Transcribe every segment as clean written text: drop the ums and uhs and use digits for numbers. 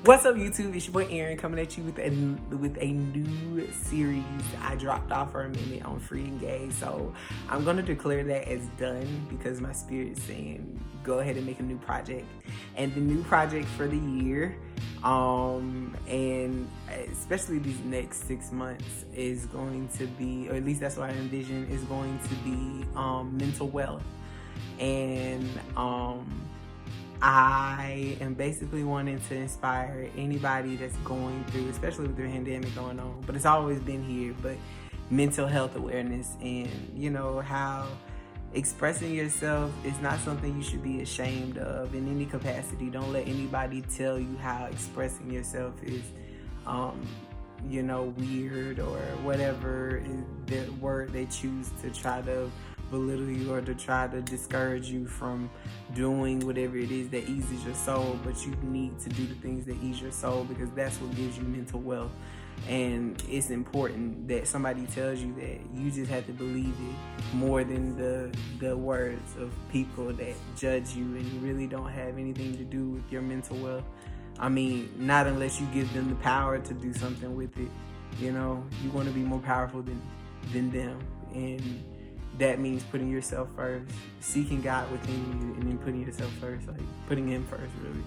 What's up, YouTube? It's your boy Aaron coming at you with a new series. I dropped off for a minute on Free and Gay, so I'm gonna declare that as done because my spirit's saying go ahead and make a new project. And the new project for the year, and especially these next 6 months, is going to be, or at least that's what I envision, is going to be mental wealth. And I am basically wanting to inspire anybody that's going through, especially with the pandemic going on, but it's always been here, but mental health awareness and, you know, how expressing yourself is not something you should be ashamed of in any capacity. Don't let anybody tell you how expressing yourself is, you know, weird or whatever is the word they choose to try to belittle you or to try to discourage you from doing whatever it is that eases your soul. But you need to do the things that ease your soul because that's what gives you mental wealth. And it's important that somebody tells you that. You just have to believe it more than the words of people that judge you and really don't have anything to do with your mental wealth. I mean, not unless you give them the power to do something with it. You know, you want to be more powerful than them. And that means putting yourself first, seeking God within you, and then putting yourself first, like putting Him first, really.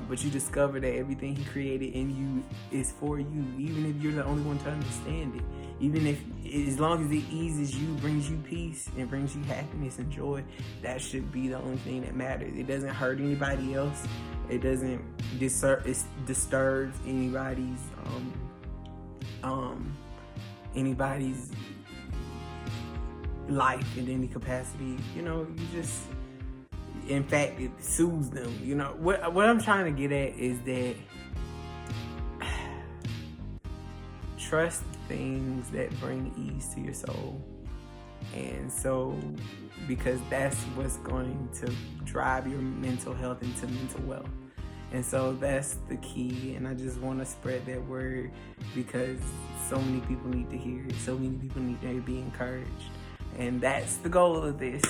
But you discover that everything He created in you is for you, even if you're the only one to understand it. Even if, as long as it eases you, brings you peace, and brings you happiness and joy, that should be the only thing that matters. It doesn't hurt anybody else. It doesn't disturbs anybody's life in any capacity. You know, you just, in fact, it soothes them. You know, what I'm trying to get at is that trust things that bring ease to your soul. And so, because that's what's going to drive your mental health into mental wealth. And so that's the key, and I just want to spread that word because so many people need to hear it. So many people need to be encouraged. And that's the goal of this.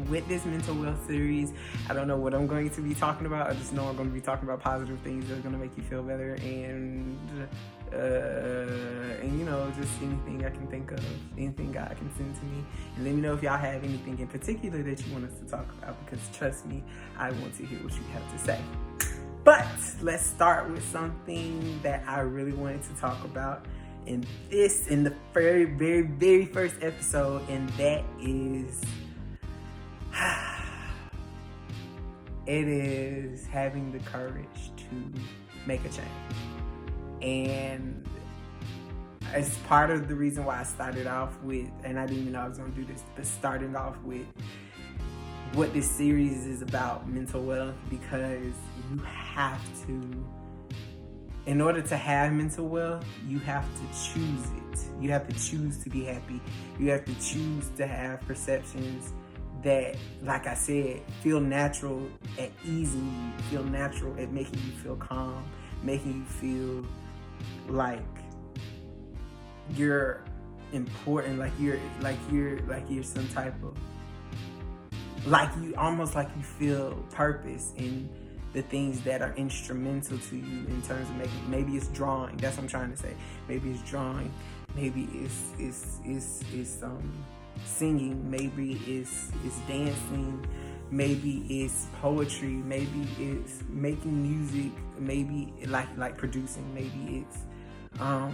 With this mental wealth series, I don't know what I'm going to be talking about. I just know I'm going to be talking about positive things that are going to make you feel better, and you know, just anything I can think of, anything God can send to me. And let me know if y'all have anything in particular that you want us to talk about, because trust me, I want to hear what you have to say. But let's start with something that I really wanted to talk about in the very, very, very first episode, and that is it is having the courage to make a change. And it's part of the reason why I started off with, and I didn't even know I was going to do this, but starting off with what this series is about, mental wealth, because you have to, in order to have mental wealth, you have to choose it. You have to choose to be happy. You have to choose to have perceptions that, like I said, feel natural at easing you, feel natural at making you feel calm, making you feel like you're important, like you're some type of, like you almost like you feel purpose in the things that are instrumental to you in terms of making. Maybe it's drawing. That's what I'm trying to say. Maybe it's drawing. Maybe it's singing. Maybe it's dancing. Maybe it's poetry. Maybe it's making music. Maybe like producing. Maybe it's I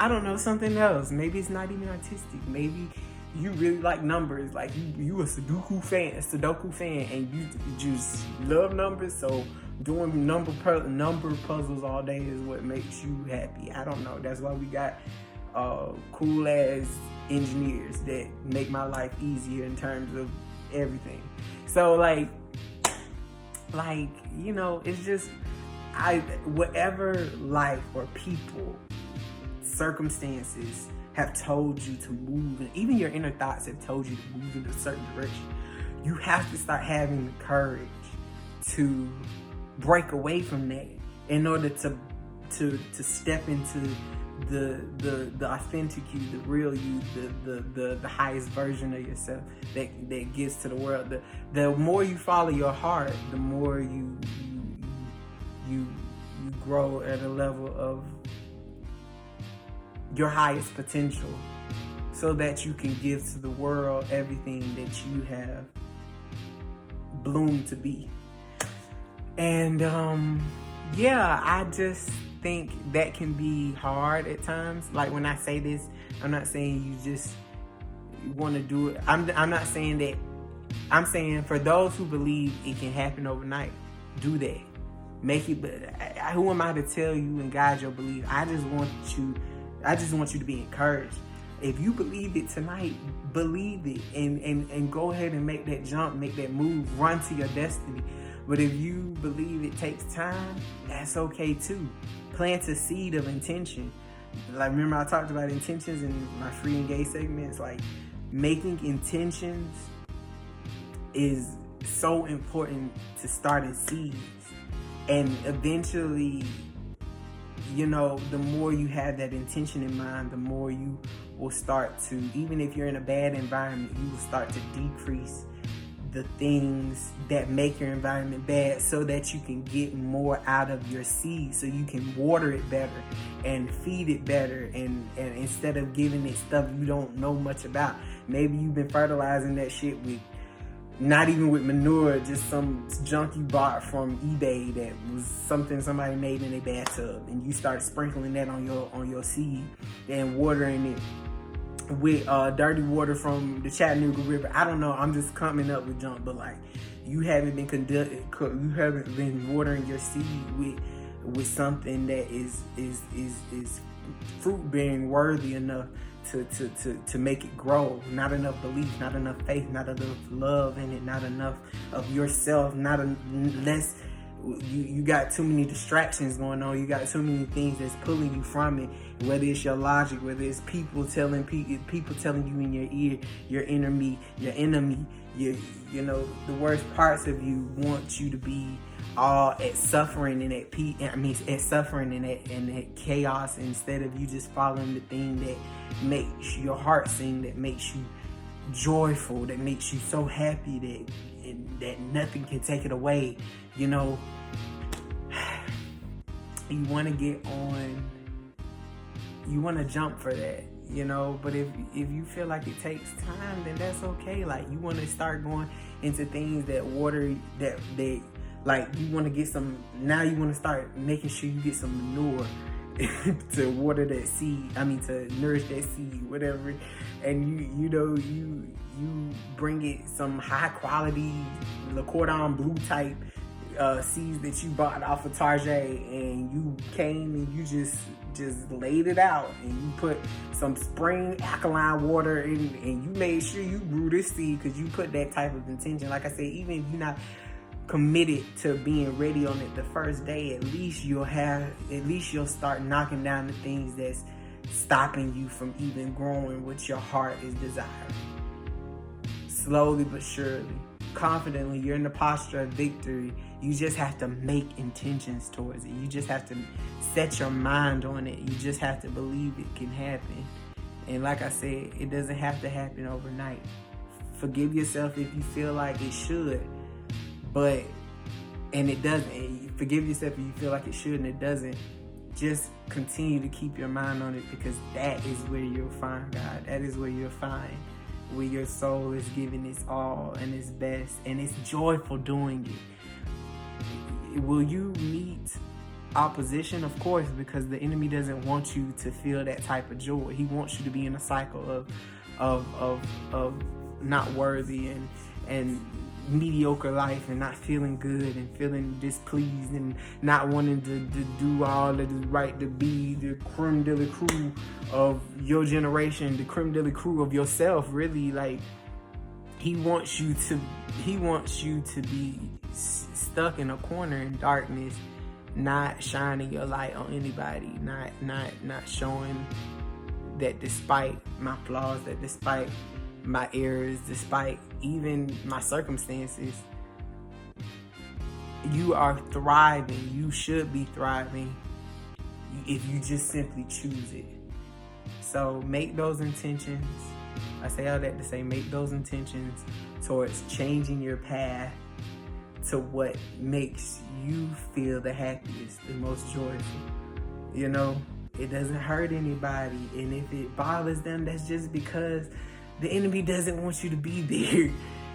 don't know, something else. Maybe it's not even artistic. Maybe you really like numbers, like you a Sudoku fan, and you just love numbers. So doing number puzzles all day is what makes you happy. I don't know. That's why we got cool ass engineers that make my life easier in terms of everything. So like you know, it's just whatever life or people, circumstances have told you to move, and even your inner thoughts have told you to move in a certain direction, you have to start having the courage to break away from that in order to step into the authentic you, the real you, the highest version of yourself that gives to the world. The more you follow your heart, the more you grow at a level of your highest potential, so that you can give to the world everything that you have bloomed to be. And I just think that can be hard at times. Like, when I say this, I'm not saying you just want to do it. I'm not saying that. I'm saying for those who believe it can happen overnight, do that. Make it. But who am I to tell you and guide your belief? I just want you to be encouraged. If you believe it tonight, believe it and go ahead and make that jump, make that move, run to your destiny. But if you believe it takes time, that's okay too. Plant a seed of intention. Like, remember I talked about intentions in my free and gay segments? Like, making intentions is so important to starting seeds. And eventually, the more you have that intention in mind, the more you will start to, even if you're in a bad environment, you will start to decrease the things that make your environment bad, so that you can get more out of your seed, so you can water it better and feed it better, and instead of giving it stuff you don't know much about. Maybe you've been fertilizing that shit with, not even with manure, just some junk you bought from eBay that was something somebody made in a bathtub, and you start sprinkling that on your seed and watering it with dirty water from the Chattanooga River. I don't know. I'm just coming up with junk, but like, you haven't been watering your seed with something that is fruit bearing worthy enough to make it grow. Not enough belief, not enough faith, not enough love in it, not enough of yourself, less. You got too many distractions going on. You got too many things that's pulling you from it. Whether it's your logic, whether it's people telling you in your ear, your enemy, the worst parts of you want you to be all at suffering and at suffering and at chaos, instead of you just following the thing that makes your heart sing, that makes you joyful, that makes you so happy that nothing can take it away. You want to get on, you want to jump for that, but if you feel like it takes time, then that's okay. Like, you want to start going into things that water, that like, you want to get some, now you want to start making sure you get some manure to water that seed, to nourish that seed, whatever. And you bring it some high quality Le Cordon Bleu type seeds that you bought off of Target, and you came and you just laid it out, and you put some spring alkaline water in, and you made sure you grew this seed because you put that type of intention. Like I said, even if you're not committed to being ready on it the first day, at least you'll start knocking down the things that's stopping you from even growing what your heart is desiring. Slowly but surely, confidently, you're in the posture of victory. You just have to make intentions towards it. You just have to set your mind on it. You just have to believe it can happen. And like I said, it doesn't have to happen overnight. Forgive yourself if you feel like it should, and it doesn't. Forgive yourself if you feel like it should and it doesn't. Just continue to keep your mind on it, because that is where you'll find God. That is where you'll find where your soul is giving its all and its best, and it's joyful doing it. Will you meet opposition? Of course, because the enemy doesn't want you to feel that type of joy. He wants you to be in a cycle of not worthy and mediocre life, and not feeling good, and feeling displeased, and not wanting to do all that is right, to be the creme de la creme of your generation, the creme de la creme of yourself. Really, like, he wants you to be stuck in a corner in darkness, not shining your light on anybody, not showing that despite my flaws, that despite my errors, despite even my circumstances, you are thriving. You should be thriving if you just simply choose it. So make those intentions. I say all that to say make those intentions towards changing your path to what makes you feel the happiest, the most joyful. You know, it doesn't hurt anybody. And if it bothers them, that's just because the enemy doesn't want you to be there.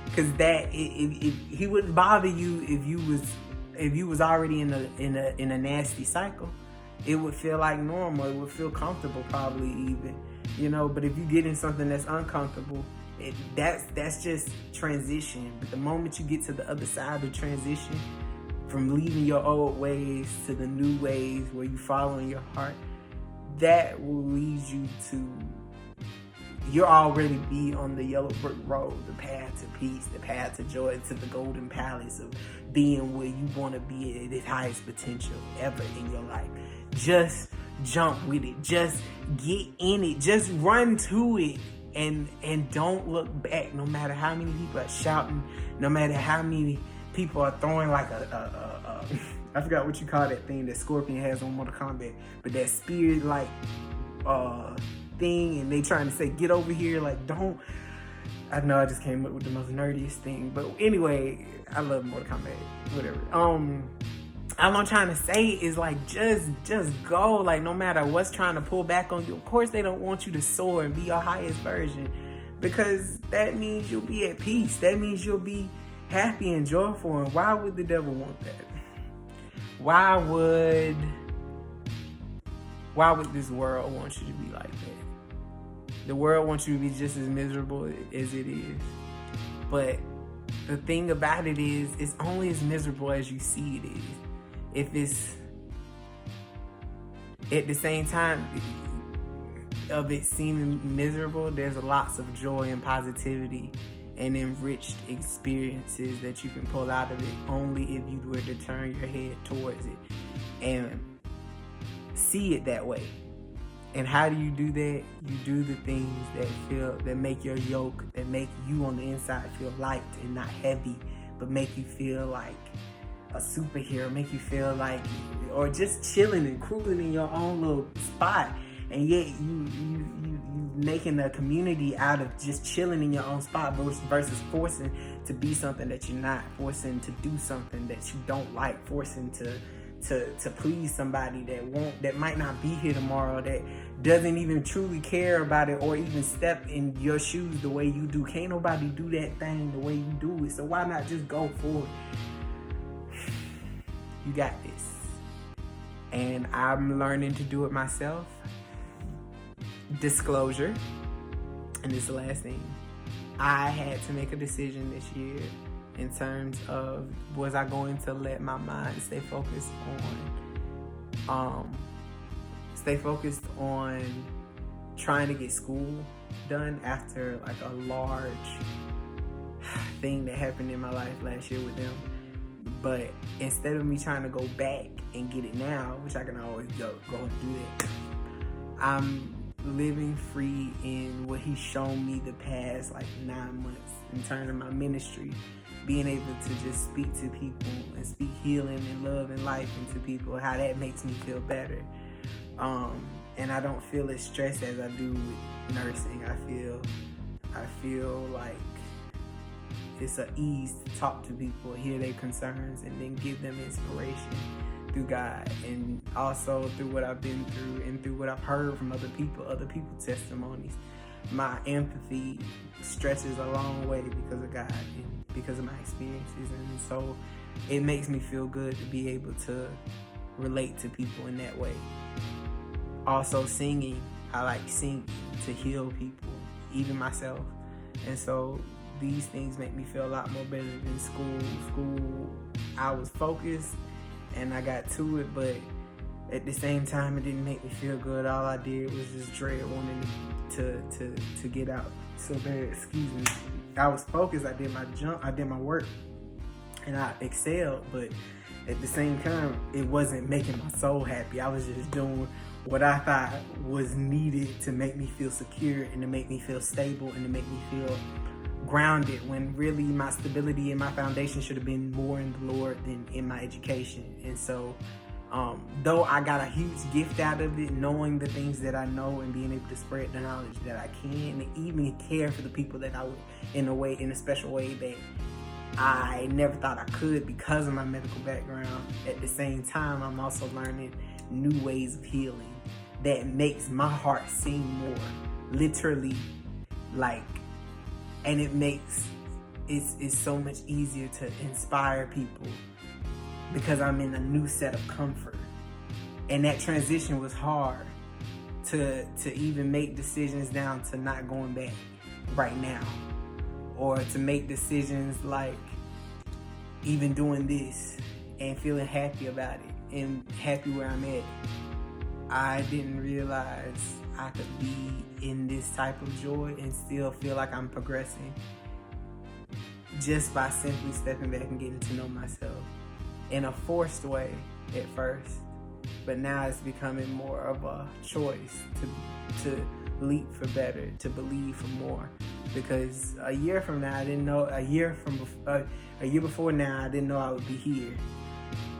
Because he wouldn't bother you if you was already in a nasty cycle. It would feel like normal. It would feel comfortable, probably even, you know. But if you get in something that's uncomfortable, that's just transition. But the moment you get to the other side of transition, from leaving your old ways to the new ways where you follow in your heart, that will lead you to, you'll already be on the yellow brick road, the path to peace, the path to joy, to the golden palace of being where you want to be at its highest potential ever in your life. Just jump with it. Just get in it. Just run to it. And don't look back, no matter how many people are shouting, no matter how many people are throwing like I forgot what you call that thing that Scorpion has on Mortal Kombat, but that spirit like thing, and they trying to say, get over here, like don't. I know I just came up with the most nerdiest thing, but anyway, I love Mortal Kombat, whatever. All I'm trying to say is like just go, like no matter what's trying to pull back on you. Of course they don't want you to soar and be your highest version, because that means you'll be at peace. That means you'll be happy and joyful. And why would the devil want that? Why would this world want you to be like that? The world wants you to be just as miserable as it is. But the thing about it is, it's only as miserable as you see it is. If it's at the same time of it seeming miserable, there's lots of joy and positivity and enriched experiences that you can pull out of it, only if you were to turn your head towards it and see it that way. And how do you do that? You do the things that make your yoke, that make you on the inside feel light and not heavy, but make you feel like a superhero, make you feel like, or just chilling and cruising in your own little spot, and yet you making a community out of just chilling in your own spot versus forcing to be something that you're not, forcing to do something that you don't like, forcing to please somebody that might not be here tomorrow, that doesn't even truly care about it or even step in your shoes the way you do. Can't nobody do that thing the way you do it, so why not just go for it? You got this. And I'm learning to do it myself. Disclosure, and this is the last thing. I had to make a decision this year in terms of, was I going to let my mind stay focused on trying to get school done after like a large thing that happened in my life last year with them. But instead of me trying to go back and get it now, which I can always go and do that, I'm living free in what he's shown me the past like 9 months in terms of my ministry, being able to just speak to people and speak healing and love and life into people, how that makes me feel better. And I don't feel as stressed as I do with nursing. I feel like it's an ease to talk to people, hear their concerns, and then give them inspiration through God, and also through what I've been through and through what I've heard from other people's testimonies. My empathy stretches a long way because of God and because of my experiences, and so it makes me feel good to be able to relate to people in that way. Also singing, I like singing to heal people, even myself, and so these things make me feel a lot more better than school. I was focused and I got to it, but at the same time it didn't make me feel good. All I did was just dread wanting to get out so bad. Excuse me. I was focused, I did my work, and I excelled, but at the same time it wasn't making my soul happy. I was just doing what I thought was needed to make me feel secure and to make me feel stable and to make me feel grounded, when really my stability and my foundation should have been more in the Lord than in my education. And so Though I got a huge gift out of it, knowing the things that I know and being able to spread the knowledge that I can, and even care for the people that I would in a special way that I never thought I could because of my medical background. At the same time, I'm also learning new ways of healing that makes my heart sing more, literally, like, and it's so much easier to inspire people because I'm in a new set of comfort. And that transition was hard to even make decisions down to not going back right now, or to make decisions like even doing this and feeling happy about it and happy where I'm at. I didn't realize I could be in this type of joy and still feel like I'm progressing just by simply stepping back and getting to know myself in a forced way at first, but now it's becoming more of a choice to leap for better, to believe for more. Because a year from now, I didn't know. A year before now, I didn't know I would be here.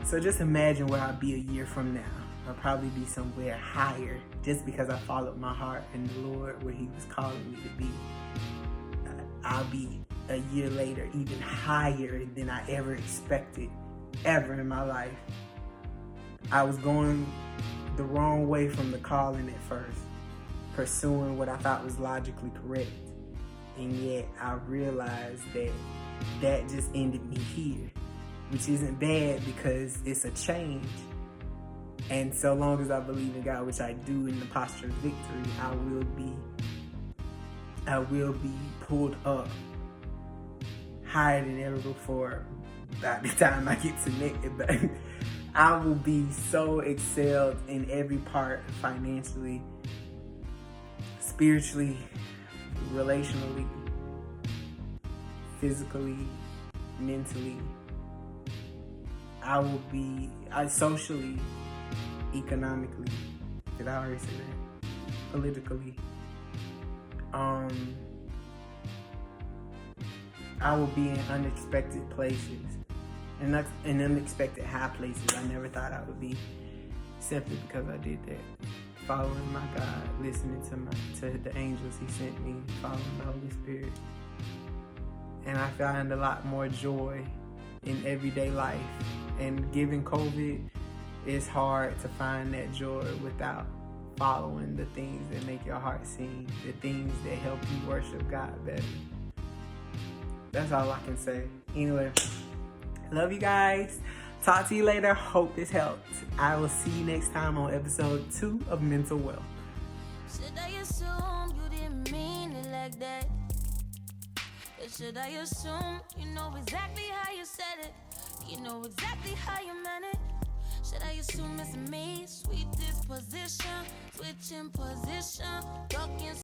So just imagine where I'll be a year from now. I'll probably be somewhere higher, just because I followed my heart and the Lord where He was calling me to be. I'll be a year later even higher than I ever expected, ever in my life. I was going the wrong way from the calling at first, pursuing what I thought was logically correct. And yet I realized that just ended me here, which isn't bad because it's a change. And so long as I believe in God, which I do in the posture of victory, I will be pulled up higher than ever before by the time I get to next. But I will be so excelled in every part, financially, spiritually, relationally, physically, mentally. I will be socially, economically. Did I already say that? Politically. I will be in unexpected places, and that's in unexpected high places I never thought I would be, simply because I did that. Following my God, listening to the angels He sent me, following the Holy Spirit. And I find a lot more joy in everyday life. And given COVID, it's hard to find that joy without following the things that make your heart sing, the things that help you worship God better. That's all I can say. Anyway, love you guys. Talk to you later. Hope this helped. I will see you next time on episode 2 of Mental Wealth. Should I assume you didn't mean it like that? Or should I assume you know exactly how you said it? You know exactly how you meant it? Should I assume it's me? Sweet disposition, switching position, talking